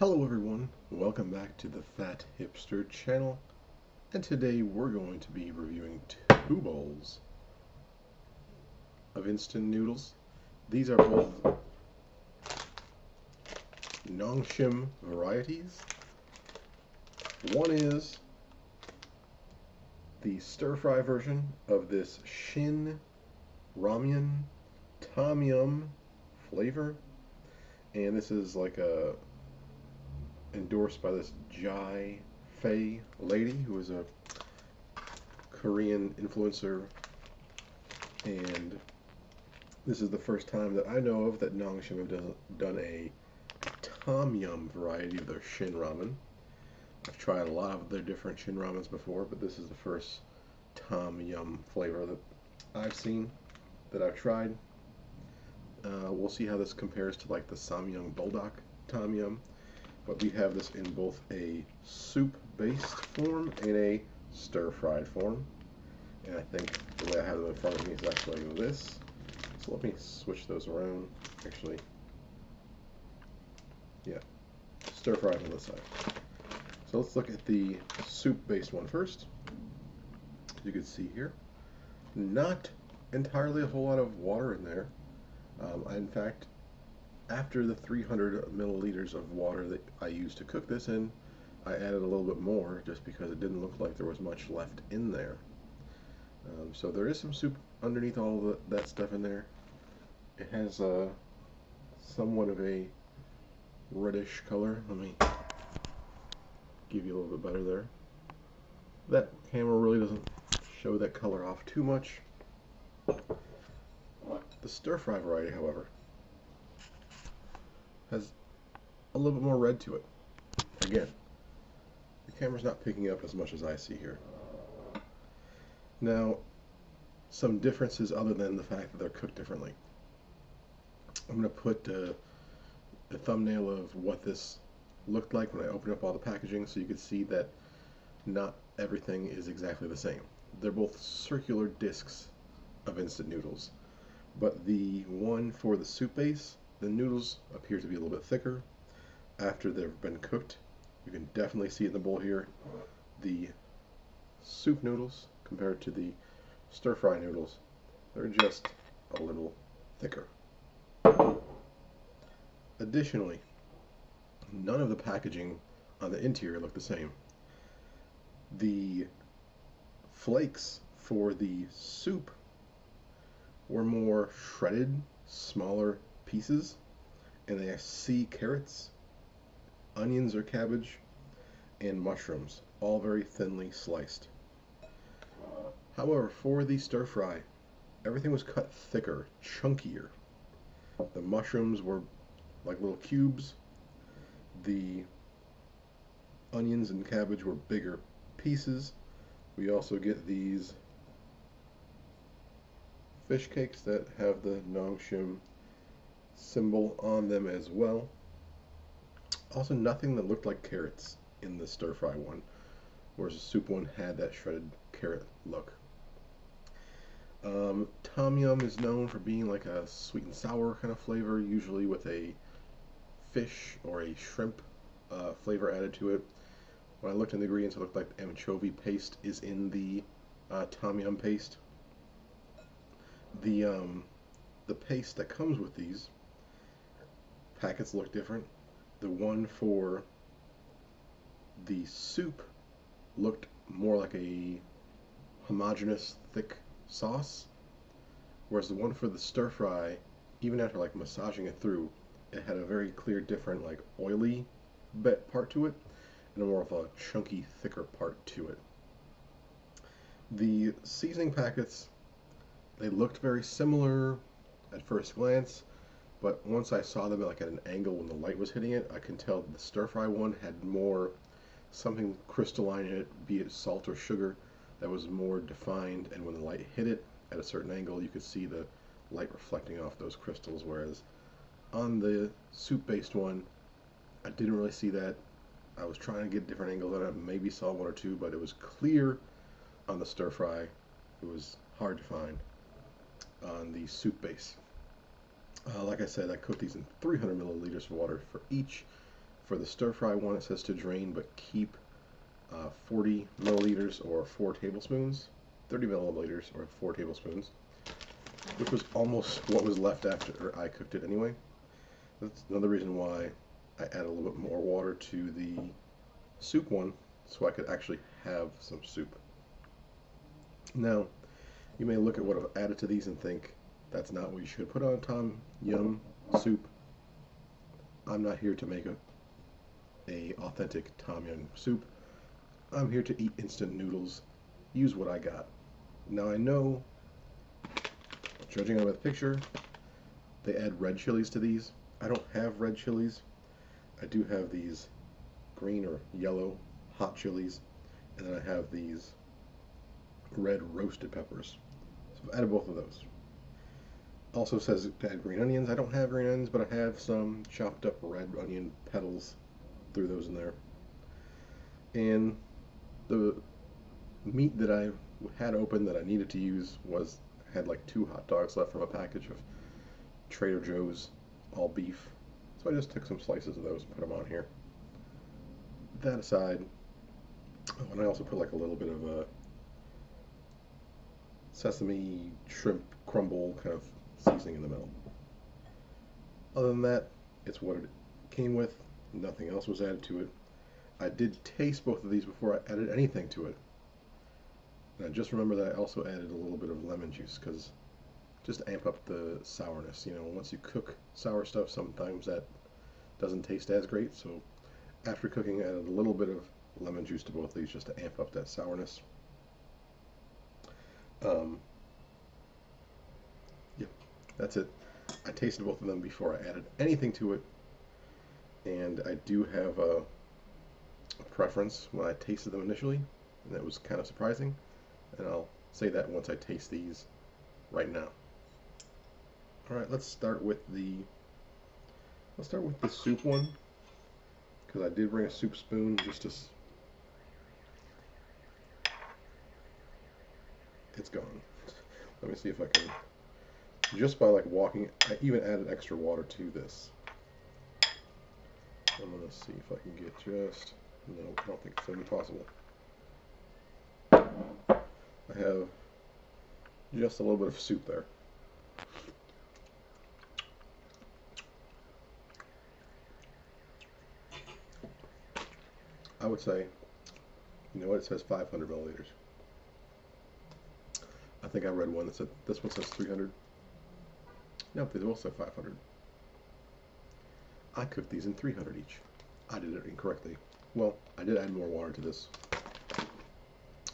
Hello everyone, welcome back to the Fat Hipster channel, and today we're going to be reviewing two bowls of instant noodles. These are both Nongshim varieties. One is the stir-fry version of this Shin ramen tom yum flavor, and this is like a endorsed by this Jai Fei lady who is a Korean influencer, and this is the first time that I know of that Nongshim have done a tom yum variety of their Shin ramen. I've tried a lot of their different Shin ramens before, but this is the first tom yum flavor that I've seen, that I've tried. We'll see how this compares to like the Samyang Buldak tom yum. But we have this in both a soup-based form and a stir-fried form. And I think the way I have them in front of me is actually this. So let me switch those around. Actually, yeah, stir-fried on this side. So let's look at the soup-based one first. As you can see here, not entirely a whole lot of water in there. In fact, after the 300 milliliters of water that I used to cook this in, I added a little bit more just because it didn't look like there was much left in there. So there is some soup underneath all that stuff in there. It has somewhat of a reddish color. Let me give you a little bit better there. That camera really doesn't show that color off too much. The stir-fry variety, however, has a little bit more red to it. Again, the camera's not picking up as much as I see here. Now, some differences other than the fact that they're cooked differently. I'm going to put the thumbnail of what this looked like when I opened up all the packaging so you can see that not everything is exactly the same. They're both circular discs of instant noodles, but the one for the soup base, the noodles appear to be a little bit thicker after they've been cooked. You can definitely see in the bowl here the soup noodles compared to the stir-fry noodles. They're just a little thicker. Additionally, none of the packaging on the interior look the same. The flakes for the soup were more shredded, smaller pieces, and I see carrots, onions or cabbage, and mushrooms, all very thinly sliced. However, for the stir fry, everything was cut thicker, chunkier. The mushrooms were like little cubes. The onions and cabbage were bigger pieces. We also get these fish cakes that have the Nongshim symbol on them as well. Also, nothing that looked like carrots in the stir-fry one, whereas the soup one had that shredded carrot look. Tom yum is known for being like a sweet and sour kind of flavor, usually with a fish or a shrimp flavor added to it. When I looked in the ingredients, it looked like anchovy paste is in the tom yum paste. The paste that comes with these packets look different. The one for the soup looked more like a homogeneous thick sauce, whereas the one for the stir fry, even after like massaging it through, it had a very clear different like oily part to it and a more of a chunky thicker part to it. The seasoning packets, they looked very similar at first glance, but once I saw them like at an angle when the light was hitting it, I can tell the stir-fry one had more something crystalline in it, be it salt or sugar, that was more defined, and when the light hit it at a certain angle, you could see the light reflecting off those crystals, whereas on the soup-based one, I didn't really see that. I was trying to get different angles on it, maybe saw one or two, but it was clear on the stir-fry. It was hard to find on the soup base. Like I said, I cooked these in 300 milliliters of water for each For the stir fry one, it says to drain, but keep 40 milliliters or 4 tablespoons, 30 milliliters or 4 tablespoons, which was almost what was left after I cooked it anyway. That's another reason why I add a little bit more water to the soup one, so I could actually have some soup. Now, you may look at what I've added to these and think that's not what you should put on Tom Yum soup. I'm not here to make a authentic Tom Yum soup. I'm here to eat instant noodles. Use what I got. Now I know, judging by the picture, they add red chilies to these. I don't have red chilies. I do have these green or yellow hot chilies, and then I have these red roasted peppers. So I've added both of those. Also says to add green onions. I don't have green onions, but I have some chopped up red onion petals. Threw those in there. And the meat that I had open that I needed to use had like 2 hot dogs left from a package of Trader Joe's all beef. So I just took some slices of those and put them on here. That aside, oh, and I also put like a little bit of a sesame shrimp crumble kind of seasoning in the middle. Other than that, it's what it came with. Nothing else was added to it. I did taste both of these before I added anything to it. And I just remember that I also added a little bit of lemon juice, because just to amp up the sourness. You know, once you cook sour stuff, sometimes that doesn't taste as great. So after cooking, I added a little bit of lemon juice to both of these just to amp up that sourness. Yeah, that's it. I tasted both of them before I added anything to it, and I do have a preference when I tasted them initially, and that was kind of surprising, and I'll say that once I taste these right now. Alright, let's start with the soup one, because I did bring a soup spoon just to... It's gone. Let me see if I can, just by like walking, I even added extra water to this. I'm going to see if I can get just, no, I don't think it's going to be possible. I have just a little bit of soup there. I would say, you know what, it says 500 milliliters. I think I read one that said, this one says 300. No, they both said 500. I cooked these in 300 each. I did it incorrectly. Well, I did add more water to this.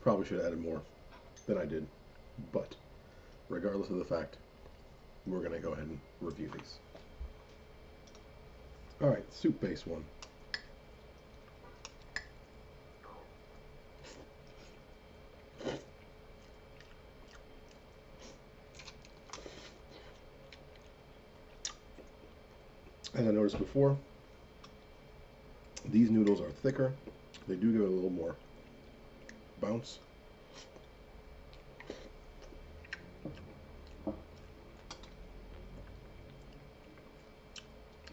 Probably should have added more than I did. But, regardless of the fact, we're going to go ahead and review these. Alright, soup base one. As I noticed before, these noodles are thicker. They do give it a little more bounce.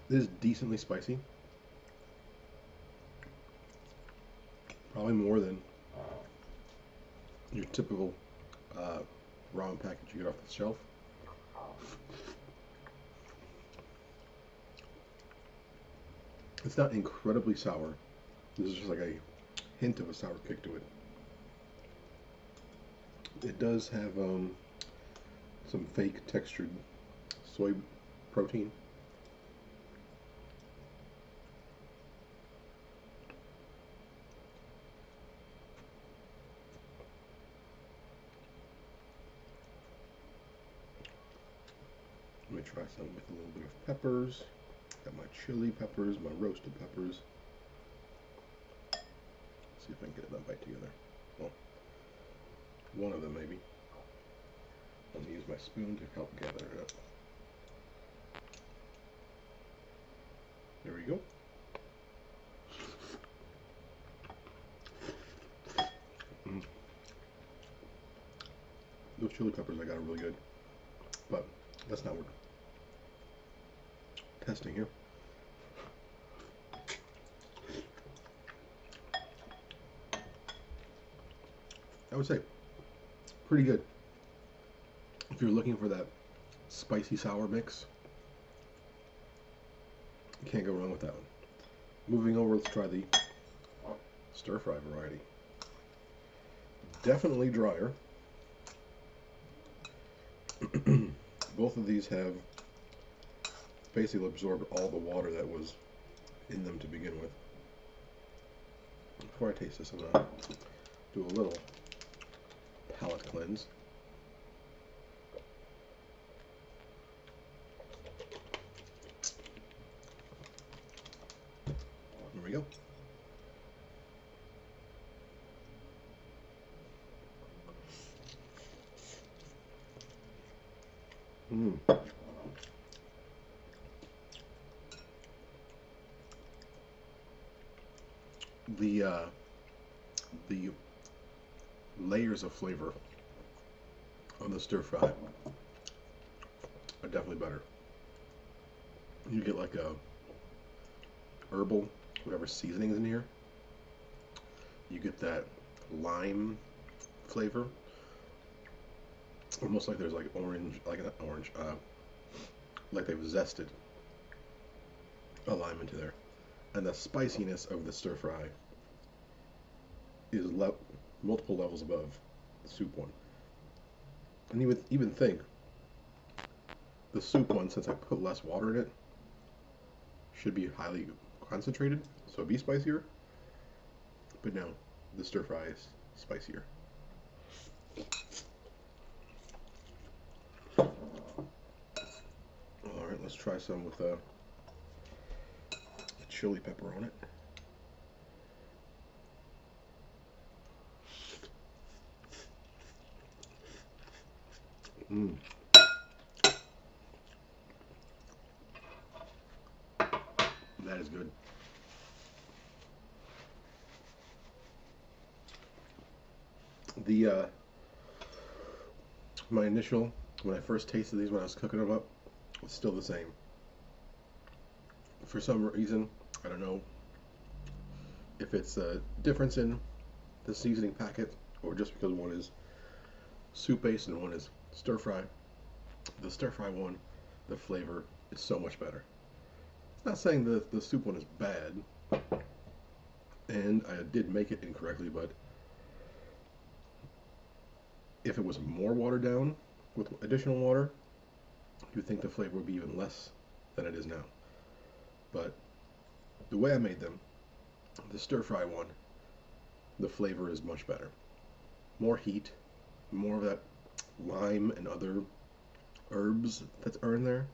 This is decently spicy. Probably more than your typical ramen package you get off the shelf. It's not incredibly sour. This is just like a hint of a sour kick to it. It does have some fake textured soy protein. Let me try some with a little bit of peppers. Got my chili peppers, my roasted peppers. See if I can get them bite together. Well, one of them maybe. I'm going to use my spoon to help gather it up. There we go. Those chili peppers I got are really good, but that's not what we're testing here. would say pretty good. If you're looking for that spicy sour mix, you can't go wrong with that one. Moving over, let's try the stir fry variety. Definitely drier. Both of these have basically absorbed all the water that was in them to begin with. Before I taste this, I'm going to do a little palate cleanse. There we go. The layers of flavor on the stir fry are definitely better. You get like a herbal, whatever seasoning is in here. You get that lime flavor, almost like there's like orange, like not orange, like they've zested a lime into there. And the spiciness of the stir fry is multiple levels above the soup one. And you would even think the soup one, since I put less water in it, should be highly concentrated, so it'd be spicier. But no, the stir fry is spicier. Alright, let's try some with a chili pepper on it. That is good. My initial, when I first tasted these when I was cooking them up, was still the same. For some reason, I don't know if it's a difference in the seasoning packet or just because one is soup based and one is stir fry. The stir fry one, the flavor is so much better. Not saying that the soup one is bad, and I did make it incorrectly, but if it was more watered down with additional water, you'd think the flavor would be even less than it is now. But the way I made them, the stir fry one, the flavor is much better. More heat, more of that lime and other herbs that are in there.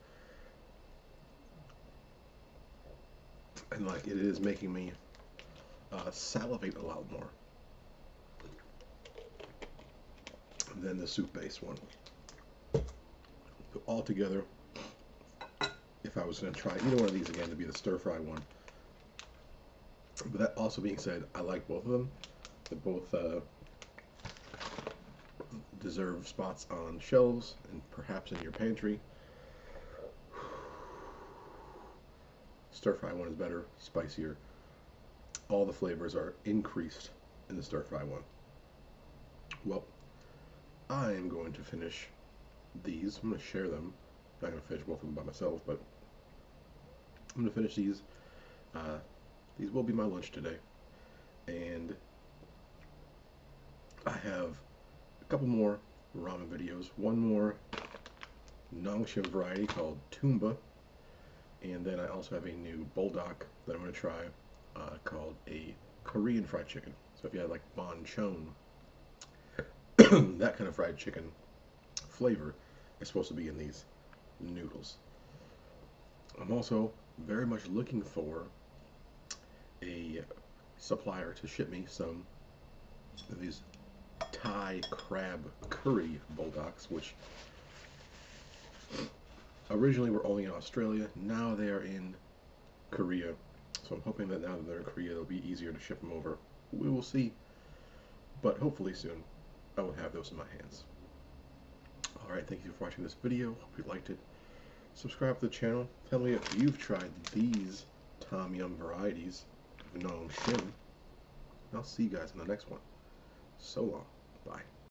And like it is making me salivate a lot more than the soup-based one. But altogether, if I was going to try either one of these again, to be the stir-fry one. But that also being said, I like both of them. They both deserve spots on shelves and perhaps in your pantry. Stir-fry one is better, spicier. All the flavors are increased in the stir-fry one. Well, I am going to finish these. I'm going to share them. I'm not going to finish both of them by myself, but I'm going to finish these. These will be my lunch today. And I have a couple more ramen videos. One more Nangshan variety called Tumba. And then I also have a new buldak that I'm going to try called a Korean fried chicken. So if you had like bonchon, that kind of fried chicken flavor is supposed to be in these noodles. I'm also very much looking for a supplier to ship me some of these Thai crab curry buldaks, which originally were only in Australia. Now they are in Korea. So I'm hoping that now that they're in Korea, it'll be easier to ship them over. We will see. But hopefully soon, I will have those in my hands. Alright, thank you for watching this video. Hope you liked it. Subscribe to the channel. Tell me if you've tried these Tom Yum varieties of Nangshan. I'll see you guys in the next one. So long. Bye.